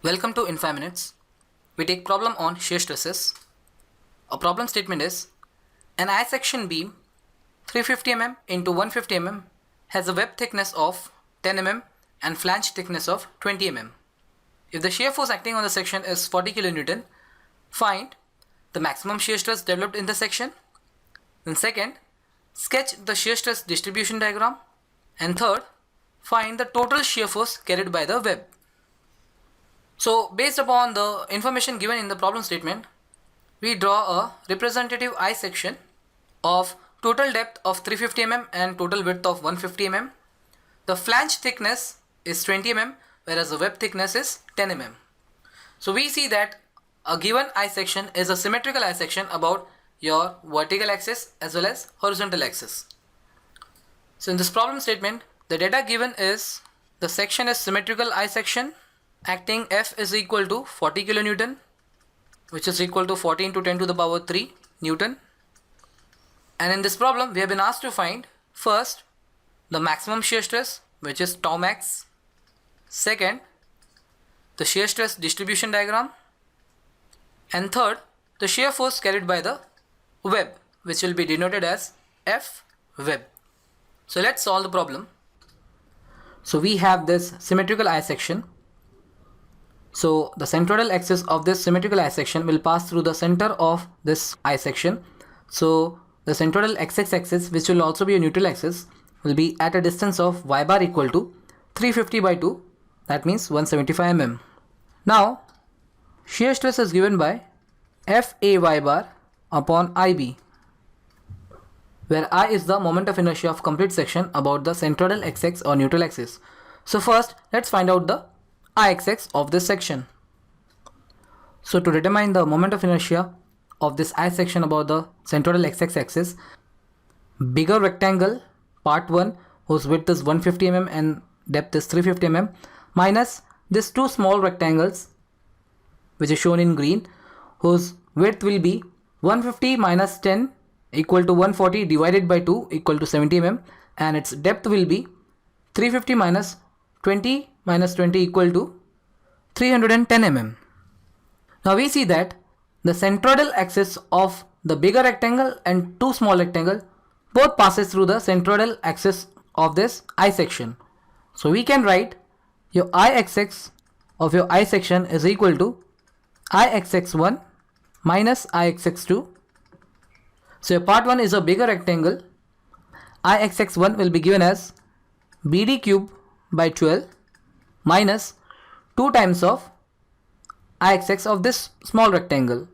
Welcome to In 5 Minutes. We take problem on shear stresses. Our problem statement is an I section beam 350 mm into 150 mm has a web thickness of 10 mm and flange thickness of 20 mm. If the shear force acting on the section is 40 kN, find the maximum shear stress developed in the section. Then second, sketch the shear stress distribution diagram. And third, find the total shear force carried by the web. So based upon the information given in the problem statement, we draw a representative I section of total depth of 350 mm and total width of 150 mm. The flange thickness is 20 mm whereas the web thickness is 10 mm. So we see that a given I section is a symmetrical I section about your vertical axis as well as horizontal axis. So in this problem statement, the data given is the section is symmetrical I section acting F is equal to 40 kilonewton, which is equal to 40 into 10 to the power 3 Newton. And in this problem, we have been asked to find first the maximum shear stress, which is tau max. Second, the shear stress distribution diagram. And third, the shear force carried by the web, which will be denoted as F web. So let's solve the problem. So we have this symmetrical I section. So the centroidal axis of this symmetrical I section will pass through the center of this I section. So the centroidal XX axis, which will also be a neutral axis, will be at a distance of y bar equal to 350 by 2, that means 175 mm. Now shear stress is given by FAY bar upon IB, where I is the moment of inertia of complete section about the centroidal XX or neutral axis. So first let's find out the IXX of this section. So to determine the moment of inertia of this I section about the centroidal XX axis, bigger rectangle part 1 whose width is 150 mm and depth is 350 mm minus these two small rectangles which is shown in green, whose width will be 150 minus 10 equal to 140 divided by 2 equal to 70 mm, and its depth will be 350 minus 20 minus 20 equal to 310 mm. Now we see that the centroidal axis of the bigger rectangle and two small rectangle both passes through the centroidal axis of this I section. So we can write your IXX of your I section is equal to IXX1 minus IXX2. So your part 1 is a bigger rectangle. IXX1 will be given as BD cube by 12 minus 2 times of IXX of this small rectangle,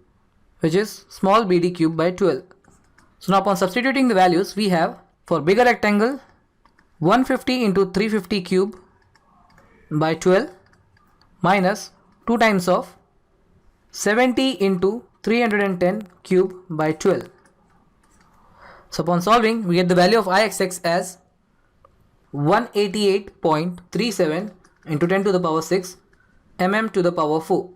which is small BD cube by 12. So now upon substituting the values, we have for bigger rectangle 150 into 350 cube by 12 minus 2 times of 70 into 310 cube by 12. So upon solving, we get the value of IXX as 188.37 into 10 to the power 6 mm to the power 4.